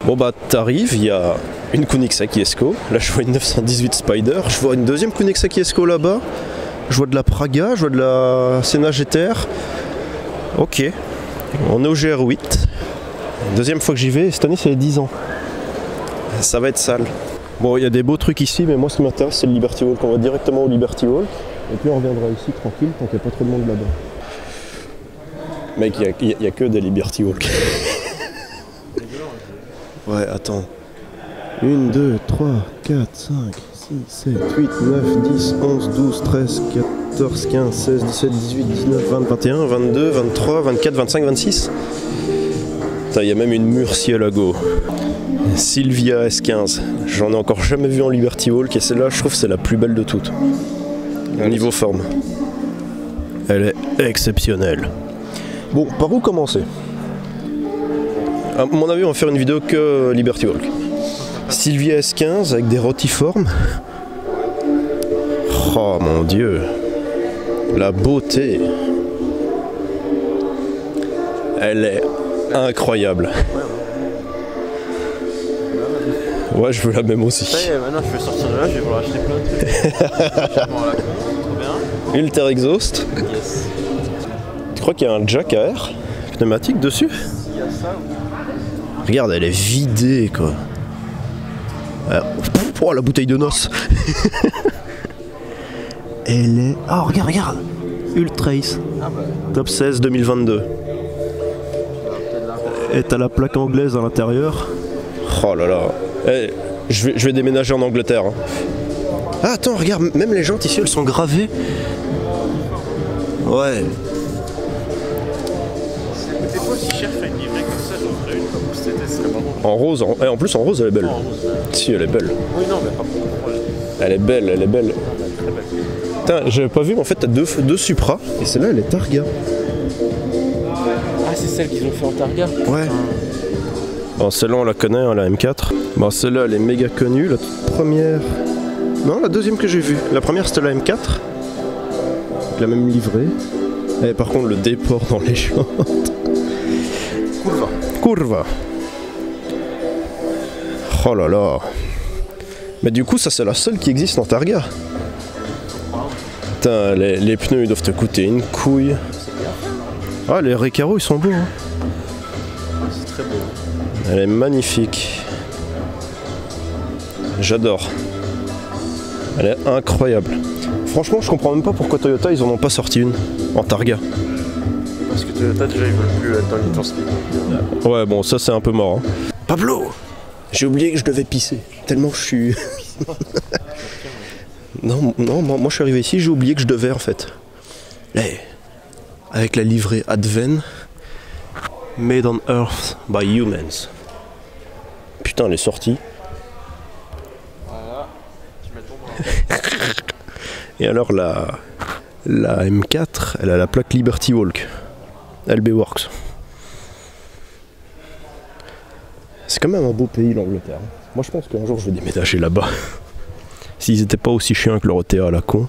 Bon bah t'arrives, il y a une Kuniksaki Esco, là je vois une 918 Spider, je vois une deuxième Kuniksaki Esco là-bas, je vois de la Praga, je vois de la Senna GTR. Ok, on est au GR8, deuxième fois que j'y vais, cette année c'est les 10 ans. Ça va être sale. Bon, il y a des beaux trucs ici, mais moi ce qui m'intéresse c'est le Liberty Walk, on va directement au Liberty Walk, et puis on reviendra ici tranquille tant qu'il n'y a pas trop de monde là-bas. Mec, il y a que des Liberty Walk. Ouais, attends. 1, 2, 3, 4, 5, 6, 7, 8, 9, 10, 11, 12, 13, 14, 15, 16, 17, 18, 19, 20, 21, 22, 23, 24, 25, 26. Il y a même une Murcielago. Silvia S15. J'en ai encore jamais vu en Liberty Walk et celle-là, je trouve que c'est la plus belle de toutes. Au niveau forme. Elle est exceptionnelle. Bon, par où commencer? À mon avis, on va faire une vidéo que Liberty Walk. Silvia S15 avec des rotiformes. Oh mon dieu. La beauté. Elle est incroyable. Ouais, je veux la même aussi. Ça y est, maintenant je vais sortir de là, je vais vouloir acheter plein de trucs. Trop bien. Ultra exhaust. Yes. Tu crois qu'il y a un jack à air pneumatique dessus? Il y a ça. Regarde, elle est vidée quoi. Oh, la bouteille de noces. Elle est... Oh, regarde, regarde. Ultrace. Ah bah. Top 16 2022. Et t'as la plaque anglaise à l'intérieur. Oh là là. Eh, je vais déménager en Angleterre. Hein. Ah, attends, regarde, même les jantes ici, elles sont gravées. Ouais. C'était pas si cher faire une livrée comme ça, j'en ferais une. C'était très bon. En rose, en plus en rose, elle est belle. En rose. Si, elle est belle. Oui, non, mais pas pour moi. Elle est belle, elle est belle. Très belle. Putain, j'avais pas vu, mais en fait, t'as deux Supra. Et celle-là, elle est Targa. Ah, c'est celle qu'ils ont fait en Targa. Ouais. Bon, celle-là, on la connaît, hein, la M4. Bon, celle-là, elle est méga connue. La toute première... Non, la deuxième que j'ai vue. La première, c'était la M4. Avec la même livrée. Et par contre, le déport dans les jantes. Curva. Curva. Oh là là. Mais du coup, ça, c'est la seule qui existe en Targa. Putain, les pneus, ils doivent te coûter une couille. Ah, les Recaro, ils sont beaux. Hein. C'est très beau. Elle est magnifique. J'adore. Elle est incroyable. Franchement, je comprends même pas pourquoi Toyota, ils en ont pas sorti une en Targa. Parce que Toyota, déjà, ils veulent plus être dans l'intensité. Ouais, bon, ça, c'est un peu mort. Hein. Pablo, j'ai oublié que je devais pisser. Tellement je suis... non, moi, je suis arrivé ici, j'ai oublié que je devais, en fait. Hey, avec la livrée Adven, Made on Earth by Humans. Putain, elle est sortie. Voilà. Tu mets ton bras. Et alors, la M4, elle a la plaque Liberty Walk. LB Works. C'est quand même un beau pays, l'Angleterre. Moi, je pense qu'un jour, je vais déménager là-bas. S'ils étaient pas aussi chiants que leur OTA à la con.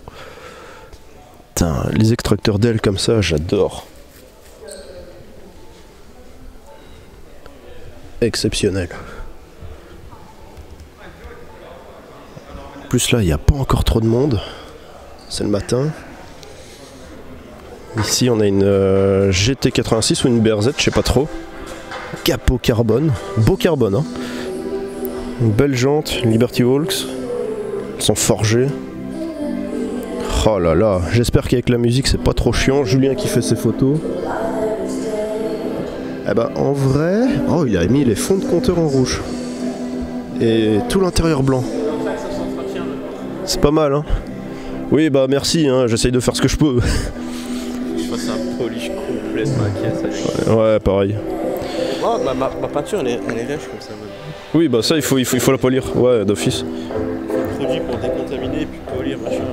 Putain, les extracteurs d'ailes comme ça, j'adore. Exceptionnel. En plus là, il n'y a pas encore trop de monde. C'est le matin. Ici, on a une GT86 ou une BRZ, je sais pas trop. Capot carbone. Beau carbone, hein. Une belle jante, Liberty Walks. Elles sont forgées. Oh là là, j'espère qu'avec la musique c'est pas trop chiant. Julien qui fait ses photos. Eh ben en vrai, oh il a mis les fonds de compteur en rouge. Et tout l'intérieur blanc. C'est pas mal hein. Oui bah merci, hein, j'essaye de faire ce que je peux. Je fasse un polish complet de ma caisse. Ouais pareil. Oh, ma peinture elle est rêche comme ça. Même. Oui bah ça il faut la polir, ouais d'office. Produit pour décontaminer et puis polir machin.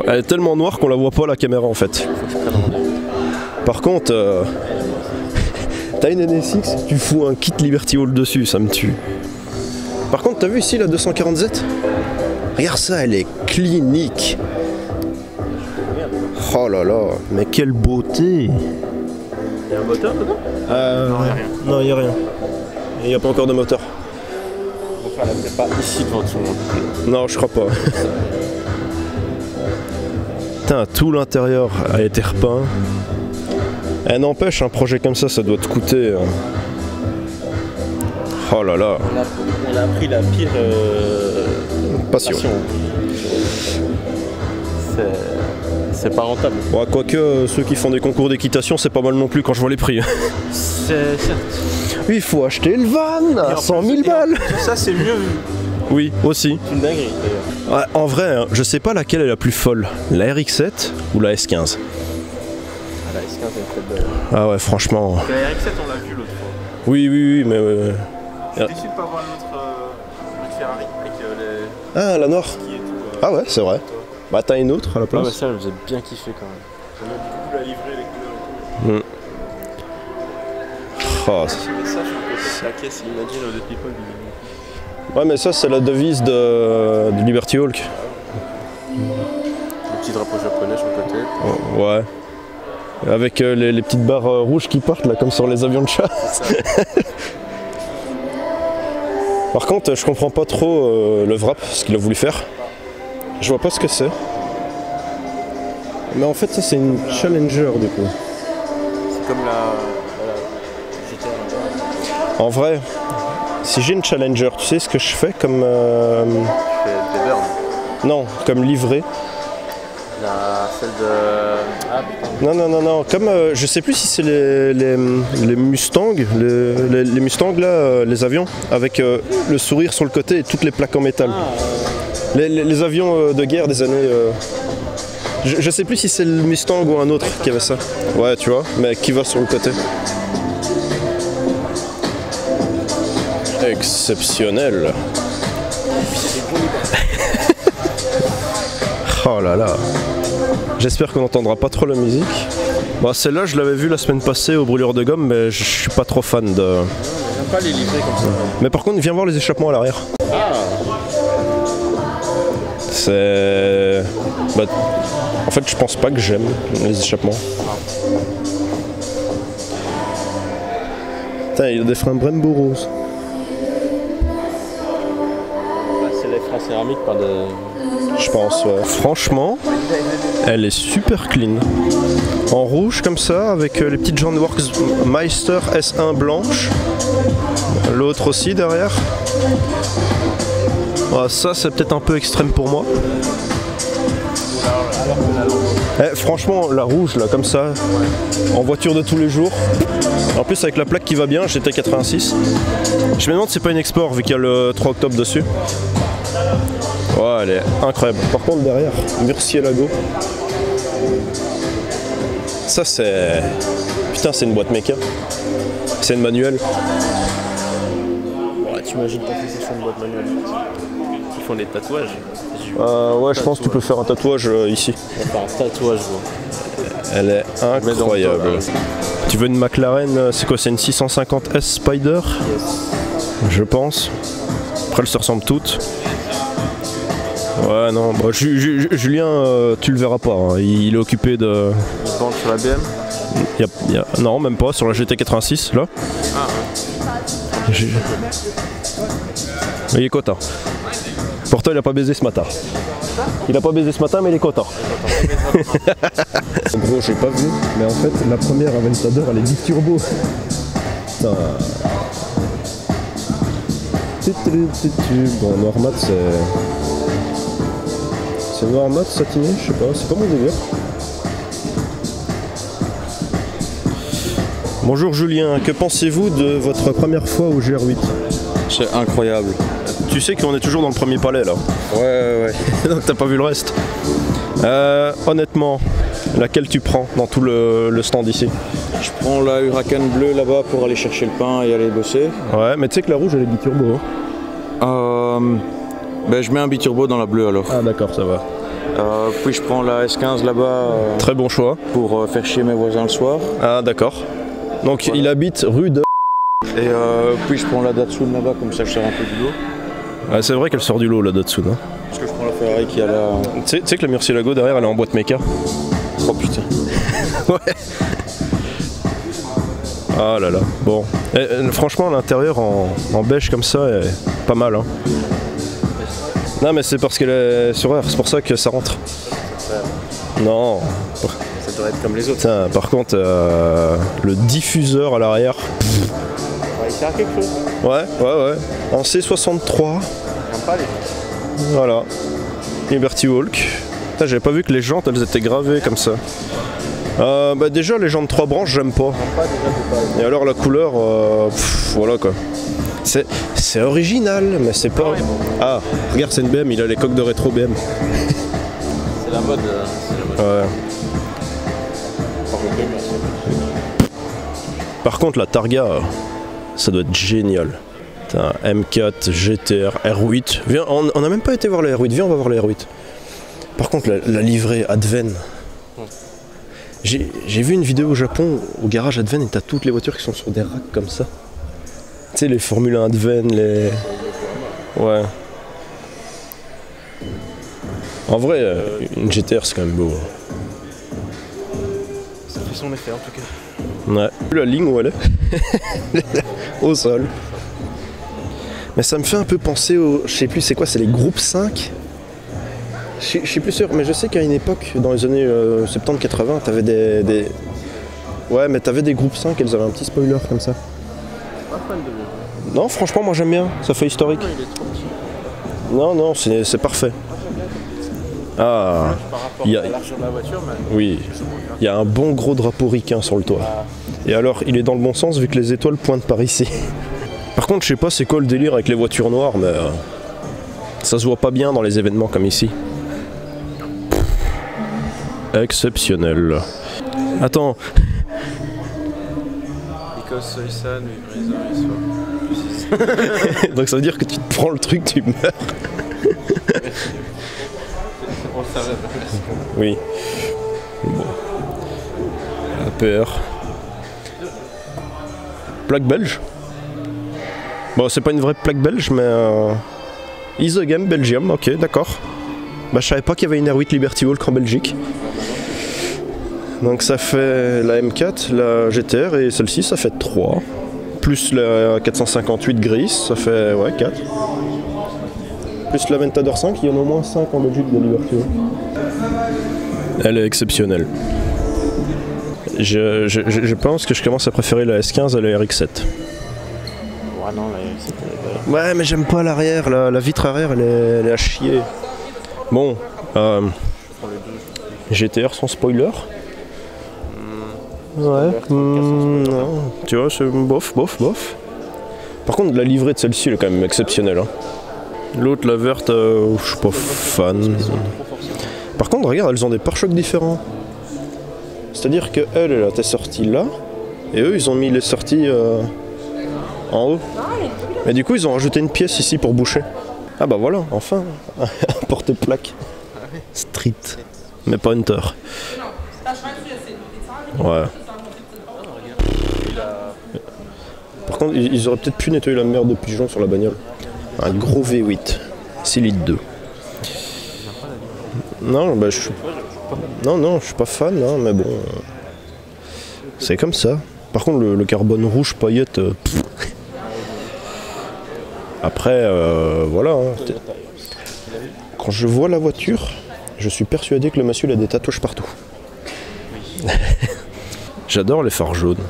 Elle est tellement noire qu'on la voit pas à la caméra en fait. Par contre, t'as une NSX, tu fous un kit Liberty Hall dessus, ça me tue. Par contre, t'as vu ici la 240Z? Regarde ça, elle est clinique. Oh là là, mais quelle beauté! Il y a un moteur dedans? Non, il n'y a rien. Il il n'y a pas encore de moteur. On va faire la prépa ici devant tout le monde. Non, je crois pas. Putain, tout l'intérieur a été repeint. Et n'empêche, un projet comme ça doit te coûter... Oh là là. On a pris la pire Passion. C'est pas rentable. Ouais, quoique, ceux qui font des concours d'équitation, c'est pas mal non plus quand je vois les prix. C'est certes. Oui, il faut acheter le van à 100 000 balles. Ça, c'est mieux vu. Oui, aussi. C'est une dinguerie d'ailleurs. Ouais, en vrai, hein, je sais pas laquelle est la plus folle. La RX-7 ou la S15 ? Ah, la S15 est très belle. Ah ouais, franchement... La RX-7, on l'a vu l'autre fois. Oui, mais... Je suis déçu de pas voir notre Ferrari avec les Ah, la noire. skis et tout. Ah ouais, c'est vrai. Bah t'as une autre à la Ah, mais place. ça, elle faisait bien kiffer quand même. J'aimais beaucoup la livrée, les couleurs et tout. Oh, Si je mets ça, je peux peut-être la caisse, imagine, au people. ouais, mais ça, c'est la devise du Liberty Hulk. Le petit drapeau japonais sur le côté. Oh, ouais. Avec les petites barres rouges qui partent, là, comme sur les avions de chasse. Par contre, je comprends pas trop le wrap, ce qu'il a voulu faire. Je vois pas ce que c'est. Mais en fait, ça, c'est une Challenger, du coup. C'est comme la GTA. En vrai, si j'ai une Challenger, tu sais ce que je fais comme... Je fais des burns. Non, comme livret. Celle de... Ah putain. Non, comme je sais plus si c'est les Mustangs, les Mustangs là, les avions, avec le sourire sur le côté et toutes les plaques en métal. Les avions de guerre des années... Je sais plus si c'est le Mustang ou un autre qui avait ça. Ouais, tu vois, mais qui va sur le côté. Exceptionnel. Oh là là. J'espère qu'on n'entendra pas trop la musique. Bon, celle-là, je l'avais vue la semaine passée au brûlure de gomme, mais je suis pas trop fan de... J'aime pas les livrets comme ça. Mais par contre, viens voir les échappements à l'arrière. Ah. C'est... Bah, en fait, je pense pas que j'aime les échappements. Putain, il a des freins Brembo roses. C'est les freins céramiques par des... Je pense, ouais. Franchement, elle est super clean. En rouge comme ça, avec les petites jantes Works Meister S1 blanches. L'autre aussi derrière. Ah, ça, c'est peut-être un peu extrême pour moi. Franchement, la rouge, là, comme ça, en voiture de tous les jours. En plus, avec la plaque qui va bien, GT 86. Je me demande si c'est pas une export, vu qu'il y a le 3 octobre dessus. Ouais, elle est incroyable. Par contre, derrière, Murcielago. Ça, c'est... Putain, c'est une boîte méca. C'est une manuelle. Ouais, t'imagines pas que c'est sur une boîte manuelle. Ils font des tatouages. Ouais, je pense que tu peux faire un tatouage ici. On va faire un tatouage, gros. Elle est incroyable. Tu veux une McLaren, c'est quoi? C'est une 650S Spider? Yes. Je pense. Après, elles se ressemblent toutes. Ouais, non, bah, Julien, tu le verras pas. Hein. Il est occupé de. Il se vend sur la BM? Non, même pas, sur la GT86, là. Ah ouais. Il est content. Pourtant, il a pas baisé ce matin. Il a pas baisé ce matin, mais il est content. En gros, j'ai pas vu, mais en fait, la première Aventador, elle est biturbo. Putain. Bon, noir mat, c'est... C'est noir mat satiné, je sais pas, c'est pas mon délire. Bonjour Julien, que pensez-vous de votre première fois au GR8? C'est incroyable. Tu sais qu'on est toujours dans le premier palais là. Ouais. Donc t'as pas vu le reste. Honnêtement, laquelle tu prends dans tout le stand ici? Je prends la Huracan bleue là-bas pour aller chercher le pain et aller bosser. Ouais, mais tu sais que la rouge elle est biturbo. Ben, je mets un biturbo dans la bleue alors. Ah d'accord, ça va. Puis je prends la S15 là-bas Très bon choix. pour faire chier mes voisins le soir. Ah d'accord. Donc voilà. Il habite rue de... Et puis je prends la Datsun là-bas, comme ça je sors un peu du lot. Ah, c'est vrai qu'elle sort du lot la Datsun. Hein. Parce que je prends la Ferrari qui a la... Tu sais que la Murcielago derrière elle est en boîte méca. Oh putain. Ouais. Ah là là, bon. Franchement, l'intérieur en beige comme ça est pas mal. Hein. Non, mais c'est parce qu'elle est sur air, c'est pour ça que ça rentre. Non. Ça devrait être comme les autres. Tiens, par contre, le diffuseur à l'arrière. Il sert à quelque chose. Ouais. En C63. J'aime pas les gens. Voilà. Liberty Walk. Putain, j'avais pas vu que les jantes elles étaient gravées comme ça. Bah déjà les jantes 3 branches j'aime pas. Et alors la couleur, voilà quoi. C'est original mais c'est pas... Ah, regarde c'est une BM, il a les coques de rétro BM. C'est la mode. Ouais. Par contre la Targa, ça doit être génial. Putain, M4, GTR, R8. Viens, on a même pas été voir le R8, viens on va voir le R8. Par contre la livrée Adven. J'ai vu une vidéo au Japon, au garage Adven, et t'as toutes les voitures qui sont sur des racks comme ça. Tu sais, les Formule 1 Adven, les... Ouais. En vrai, une GTR c'est quand même beau. Ça fait son effet en tout cas. Ouais. La ligne où elle est au sol. Mais ça me fait un peu penser au... Je sais plus c'est quoi, c'est les groupes 5. Je suis plus sûr, mais je sais qu'à une époque, dans les années 70-80, t'avais des... Ouais, mais t'avais des groupes 5, elles avaient un petit spoiler comme ça. Pas fan de lui. Non, franchement, moi j'aime bien, ça fait historique. Il est trop petit. Non, c'est parfait. Ah, Par rapport il y a... à la largeur de la voiture, mais... Oui, il y a un bon gros drapeau ricain sur le toit. Et alors, il est dans le bon sens vu que les étoiles pointent par ici. Par contre, je sais pas c'est quoi le délire avec les voitures noires, mais ça se voit pas bien dans les événements comme ici. Exceptionnel. Attends. Because Soysan, Donc ça veut dire que tu te prends le truc, tu meurs. on le savait. Oui. Bon. APR. Plaque belge. Bon, c'est pas une vraie plaque belge, mais... Is the game Belgium, ok, d'accord. Bah, je savais pas qu'il y avait une R8 Liberty Walk en Belgique. Donc ça fait la M4, la GTR et celle-ci ça fait 3. Plus la 458 grise, ça fait 4. Plus la Ventador 5, il y en a au moins 5 en Belgique de Liberty Walk. Elle est exceptionnelle. Je pense que je commence à préférer la S15 à la RX7. Ouais, non, la RX7 elle est belle. Ouais, mais j'aime pas l'arrière, la vitre arrière elle est à chier. Bon, GTR sans spoiler. Ouais, non, tu vois, c'est bof. Par contre, la livrée de celle-ci, elle est quand même exceptionnelle. Hein. L'autre, la verte, je suis pas fan. Par contre, regarde, elles ont des pare-chocs différents. C'est-à-dire que elle était sortie là, et eux, ils ont mis les sorties en haut. Et du coup, ils ont rajouté une pièce ici pour boucher. Ah bah voilà, enfin, un porte-plaque. Street, mais pas Hunter. Ouais. Par contre, ils auraient peut-être pu nettoyer la merde de pigeon sur la bagnole. Un gros V8, 6 litres 2. Non, bah je suis... Non, je suis pas fan, hein, mais bon... c'est comme ça. Par contre, le carbone rouge paillette... Après, voilà. Hein. Quand je vois la voiture, je suis persuadé que le monsieur a des tatouages partout. J'adore les phares jaunes.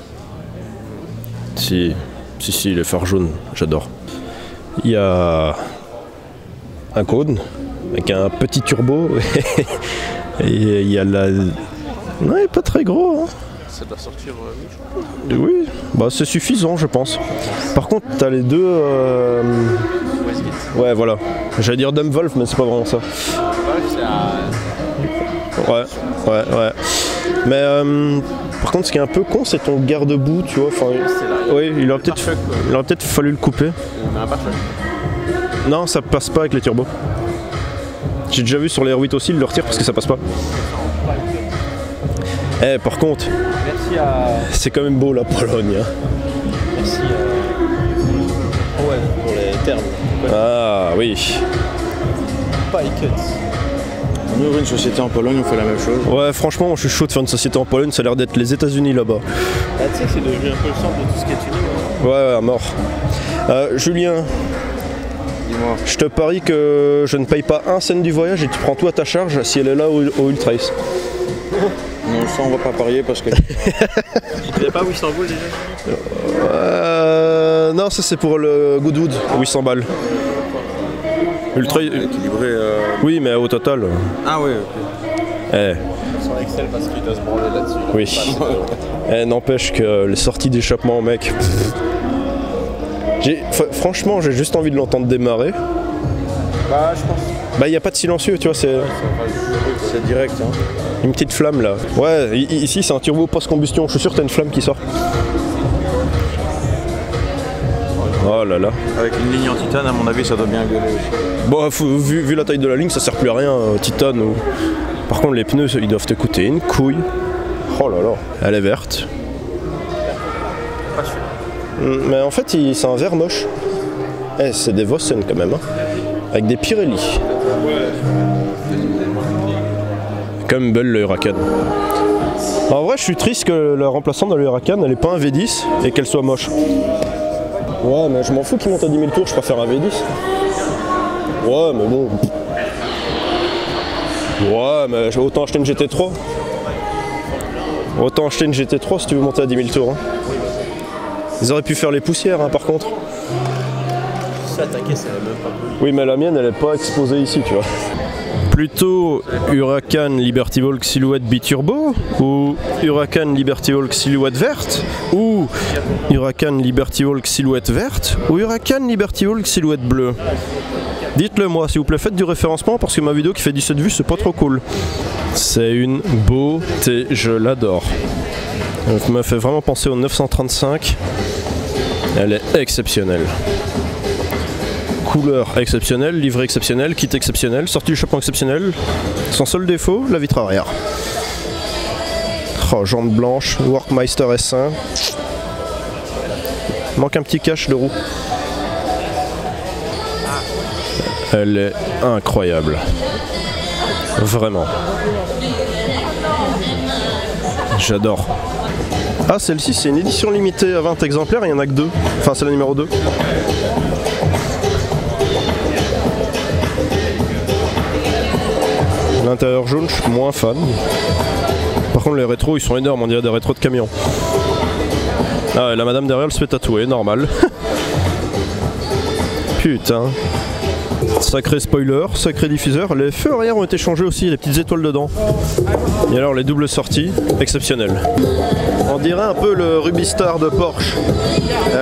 Si, les phares jaunes, j'adore. Il y a un cône avec un petit turbo et il y a la... Non, il n'est pas très gros. Hein. Ça doit sortir oui, bah c'est suffisant je pense. Par contre, t'as les deux... Ouais, voilà. J'allais dire Dumbwolf, mais c'est pas vraiment ça. Ouais. Mais par contre, ce qui est un peu con, c'est ton garde-boue, tu vois. Enfin, oui, il aurait peut-être fallu le couper. Non, ça passe pas avec les turbos. J'ai déjà vu sur les R8 aussi, ils le retirent parce que ça passe pas. Eh, par contre, c'est quand même beau la Pologne. Hein. Merci pour les termes. Ah oui. Pie cut. On ouvre une société en Pologne, on fait la même chose. Ouais, franchement, moi, je suis chaud de faire une société en Pologne, ça a l'air d'être les États-Unis là-bas. Ah, tu sais que c'est devenu un peu le centre de tout ce qui est tuning. Ouais, à mort. Julien, Dis-moi. je te parie que je ne paye pas un cent du voyage et tu prends tout à ta charge si elle est là au Ultrace. Non, ça on va pas parier parce que... Tu savais pas où Istanbul déjà? Non, ça c'est pour le Goodwood, 800 balles. Ultra... équilibré. Oui, mais au total. Ah ouais, ok. Sur Excel parce qu'il doit se branler là-dessus. Là. Oui. N'empêche que les sorties d'échappement, mec. Franchement, j'ai juste envie de l'entendre démarrer. Bah, je pense. Bah, il n'y a pas de silencieux, tu vois, c'est direct. Hein. une petite flamme là. Ouais, ici c'est un turbo post-combustion, je suis sûr que t'as une flamme qui sort. Oh là là. Avec une ligne en titane, à mon avis, ça doit bien gueuler aussi. Bon, vu la taille de la ligne, ça sert plus à rien, titane. Ou... Par contre, les pneus, ils doivent te coûter une couille. Oh là là, elle est verte. Mais en fait, c'est un vert moche. Eh, c'est des Vossen quand même, hein. Avec des Pirelli. Comme belle le Huracan. En vrai, je suis triste que la remplaçante de le Huracan, elle ait pas un V10 et qu'elle soit moche. Ouais, mais je m'en fous qu'il monte à 10 000 tours, je préfère un V10. Ouais, mais bon. Ouais, mais autant acheter une GT3. Autant acheter une GT3 si tu veux monter à 10 000 tours. Hein. Ils auraient pu faire les poussières, hein, par contre. Ça, ta caisse, elle est même pas brûlée. Oui, mais la mienne, elle est pas exposée ici, tu vois. Plutôt Huracan Liberty Volk silhouette biturbo ou Huracan Liberty Volk silhouette verte ou Huracan Liberty Volk silhouette verte ou Huracan Liberty Volk silhouette bleue. Dites-le moi, s'il vous plaît, faites du référencement parce que ma vidéo qui fait 17 vues, c'est pas trop cool. C'est une beauté, je l'adore. Elle me fait vraiment penser au 935. Elle est exceptionnelle. Couleur exceptionnelle, livret exceptionnel, kit exceptionnel, sortie du chaperon exceptionnel. Son seul défaut, la vitre arrière. Oh, jante blanche, Workmeister S1. Manque un petit cache de roue. Elle est incroyable. Vraiment. J'adore. Ah, celle-ci, c'est une édition limitée à 20 exemplaires, il n'y en a que 2. Enfin, c'est la numéro 2. L'intérieur jaune, je suis moins fan. Par contre, les rétros, ils sont énormes, on dirait des rétros de camion. Ah, et la madame derrière, elle se fait tatouer, normal. Putain. Sacré spoiler, sacré diffuseur. Les feux arrière ont été changés aussi, les petites étoiles dedans. Et alors, les doubles sorties, exceptionnelles. On dirait un peu le Ruby Star de Porsche.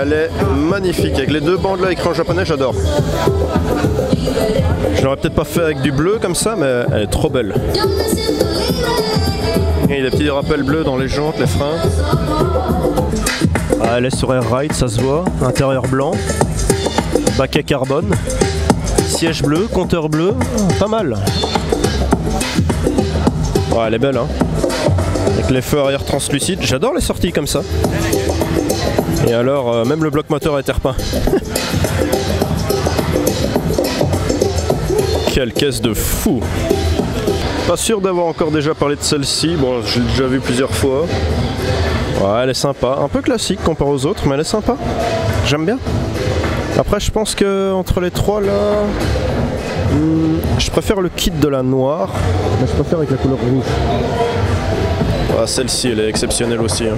Elle est magnifique, avec les deux bandes là, écran japonais, j'adore. Je l'aurais peut-être pas fait avec du bleu comme ça, mais elle est trop belle. Et il y a des petits rappels bleus dans les jantes, les freins. Ah, elle est sur Air Ride, ça se voit. Intérieur blanc. Baquet carbone. Siège bleu, compteur bleu. Pas mal. Ouais, elle est belle, hein. Avec les feux arrière translucides. J'adore les sorties comme ça. Et alors, même le bloc moteur a été repeint. Quelle caisse de fou! Pas sûr d'avoir encore déjà parlé de celle-ci, bon je l'ai déjà vu plusieurs fois. Ouais, elle est sympa, un peu classique comparé aux autres, mais elle est sympa. J'aime bien. Après je pense que entre les trois là, je préfère le kit de la noire, mais je préfère avec la couleur rouge. Ouais, celle-ci elle est exceptionnelle aussi. Hein.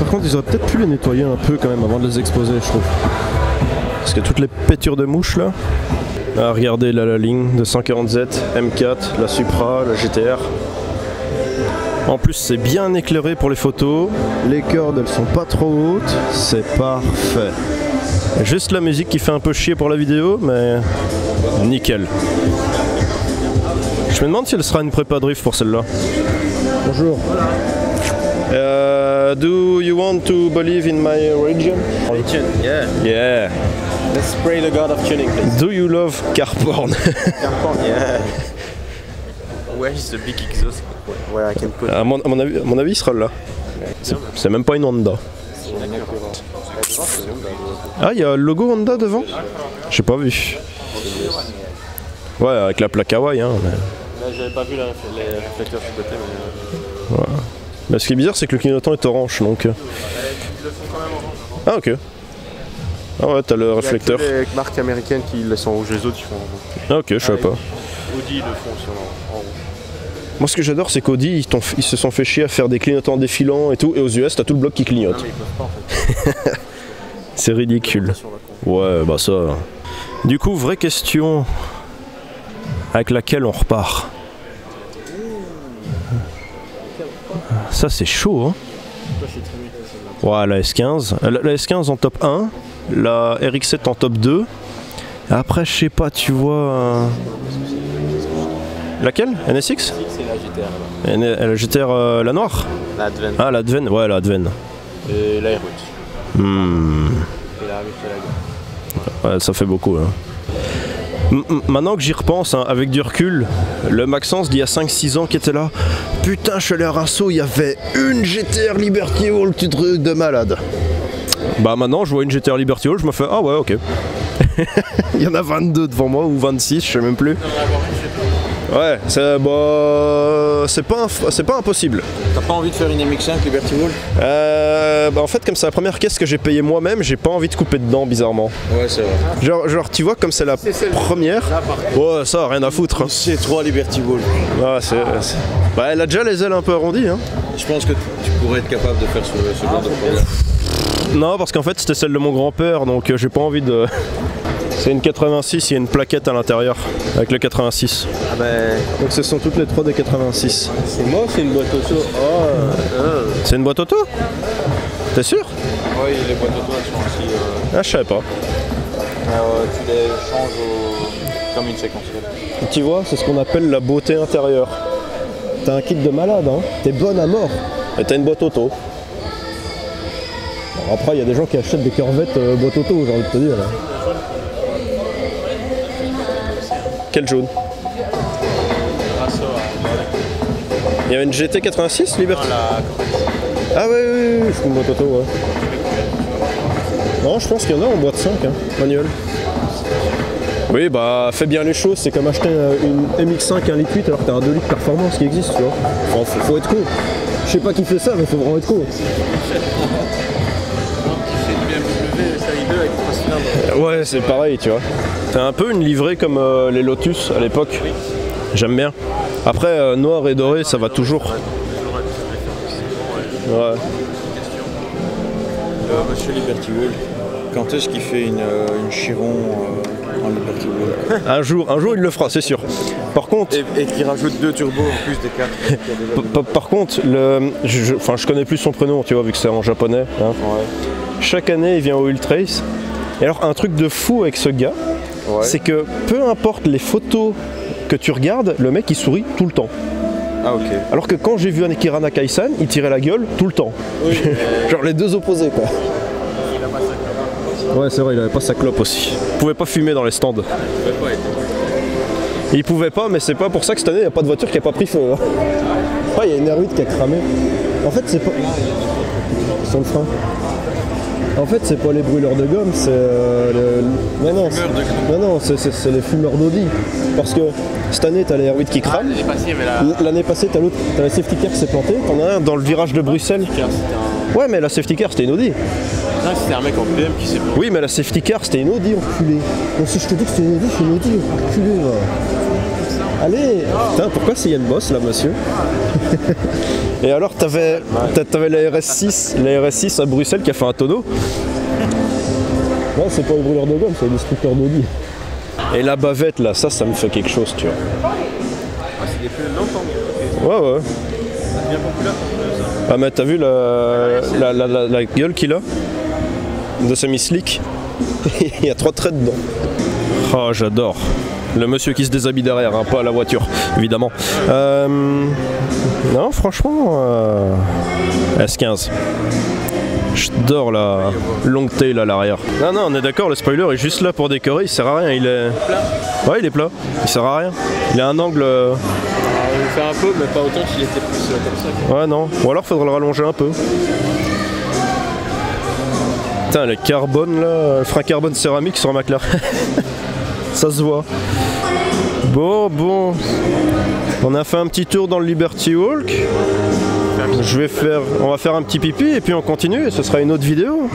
Par contre ils auraient peut-être pu les nettoyer un peu quand même avant de les exposer, je trouve. Parce que toutes les pétures de mouches là. Ah, regardez là la ligne de 140Z, M4, la Supra, la GTR. En plus c'est bien éclairé pour les photos. Les cordes elles sont pas trop hautes. C'est parfait. Juste la musique qui fait un peu chier pour la vidéo, mais nickel. Je me demande si elle sera une prépa drift pour celle-là. Bonjour. Do you want to believe in my religion? Religion, yeah. Yeah. Let's pray the God of tuning, please. Do you love car porn? Carport, yeah. Where is the big exhaust? Where I can put... À mon avis, il sera là. C'est même pas une Honda. Ah, il y a le logo Honda devant? J'ai pas vu. Ouais, avec la plaque Hawaii. Hein, mais... Là, j'avais pas vu les réflecteurs sur le côté, mais... Ouais. Mais ce qui est bizarre, c'est que le clignotant est orange, donc... Ils le font quand même orange. Ah, ok. Ah ouais, t'as le réflecteur. Il y a que les marques américaines qui le sont rouge, les autres ils font en rouge. Ah, ok, je savais pas. Audi ils le font aussi en rouge. Moi, ce que j'adore, c'est qu'Audi, ils se sont fait chier à faire des clignotants défilants et tout, et aux US, t'as tout le bloc qui clignote. Non, mais ils peuvent pas en fait. C'est ridicule. Ouais, bah ça... Du coup, vraie question avec laquelle on repart. Ça, c'est chaud, hein. Ouais, la S15. La S15 en top 1, la RX7 en top 2. Après, je sais pas, tu vois... Laquelle? NSX? C'est la GTR là. La GTR, la noire? La Adven. Ah, la Adven, ouais, la Adven. Et la R8. Et la R8 Ouais, ça fait beaucoup. Hein. Maintenant que j'y repense, hein, avec du recul, le Maxence d'il y a 5-6 ans qui était là, putain, je suis allé à Rasso, il y avait une GTR Liberty Hall, petit truc de malade. Bah maintenant, je vois une GTR Liberty Hall, je me fais, ah ouais, ok. Il y en a 22 devant moi, ou 26, je sais même plus. Ouais, c'est pas impossible. T'as pas envie de faire une MX5 Liberty Hall? Bah en fait, comme c'est la première caisse que j'ai payée moi-même, j'ai pas envie de couper dedans, bizarrement. Ouais, c'est vrai. Genre tu vois, comme c'est la première, ouais, ça, rien à foutre. Hein. C'est 3 Liberty Hall. Ah, bah, elle a déjà les ailes un peu arrondies. Hein. Je pense que tu pourrais être capable de faire ce genre de problème. Non, parce qu'en fait, c'était celle de mon grand-père, donc j'ai pas envie de... C'est une 86, il y a une plaquette à l'intérieur, avec le 86. Ah ben... Donc ce sont toutes les 3 des 86. C'est moi, c'est une boîte auto. C'est une boîte auto? T'es sûr? Oui, les boîtes auto elles sont aussi... Ah, je savais pas. tu les changes comme une séquentielle. Tu vois, c'est ce qu'on appelle la beauté intérieure. T'as un kit de malade, hein. T'es bonne à mort. Et t'as une boîte auto. Bon, après, il y a des gens qui achètent des Corvettes boîte auto, j'ai envie de te dire. Là. Quel jaune? Il y avait une GT 86 Liberty? Ah oui, c'est une boîte auto, ouais. Non, je pense qu'il y en a en boîte 5, hein, manuel. Oui, bah, fais bien les choses, c'est comme acheter une MX5 1,8 litre alors que t'as un 2 litres performance qui existe, tu vois. Enfin, faut être con. Je sais pas qui fait ça, mais faut vraiment être con. Ouais, c'est pareil, tu vois. C'est un peu une livrée comme les Lotus à l'époque. J'aime bien. Après, noir et doré, ça va toujours. Ouais. Monsieur Liberty Hall, quand est-ce qu'il fait une Chiron en Liberty Hall? Un jour, il le fera, c'est sûr. Par contre... Et qui rajoute 2 turbos en plus des 4. Par contre, je connais plus son prénom, tu vois, vu que c'est en japonais. Hein. Ouais. Chaque année, il vient au Ultrace. Et alors, un truc de fou avec ce gars, c'est que peu importe les photos que tu regardes, le mec, il sourit tout le temps. Ah, ok. Alors que quand j'ai vu un Akira Nakai-san, il tirait la gueule tout le temps. Oui, genre les deux opposés, quoi. Il a pas sa clope. Ouais, c'est vrai, il avait pas sa clope aussi. Il pouvait pas fumer dans les stands. Il pouvait pas, mais c'est pas pour ça que cette année, il n'y a pas de voiture qui a pas pris feu. Hein. Ouais, il y a une R8 qui a cramé. En fait, c'est pas... Sans le frein. En fait, c'est pas les brûleurs de gomme, c'est non, c'est les fumeurs d'Audi. Parce que cette année, t'as les R8 qui crament. L'année passée, t'as la safety car qui s'est plantée. T'en as un dans le virage de Bruxelles. Ouais, mais la safety car, c'était une Audi. Non, c'était un mec en PM qui s'est planté. Oui, mais la safety car, c'était une Audi, enculé. Donc si je te dis que c'était une Audi, c'est une Audi, enculé. Allez, putain, pourquoi c'est Yann Boss là, monsieur? Et alors, t'avais la RS6 à Bruxelles qui a fait un tonneau. Non, c'est pas le brûleur de gomme, c'est le destructeur d'Audi. Et la bavette là, ça me fait quelque chose, tu vois. Ah, c'est des plus longtemps. Ouais. C'est bien populaire pour ça. Ah, mais t'as vu la gueule qu'il a de semi-slick? Il y a 3 traits dedans. Oh, j'adore. Le monsieur qui se déshabille derrière, hein, pas la voiture, évidemment. Non, franchement, S15. J'adore la long tail à l'arrière. Non, on est d'accord, le spoiler est juste là pour décorer, il sert à rien. Il est plat. Ouais, il est plat. Il sert à rien. Il a un angle. Il fait un peu, mais pas autant qu'il était plus comme ça. Ouais, non. Ou alors faudrait le rallonger un peu. Putain, le carbone là, le frein carbone céramique sur McLaren. Ça se voit. Bon. On a fait un petit tour dans le Liberty Walk. On va faire un petit pipi et puis on continue et ce sera une autre vidéo.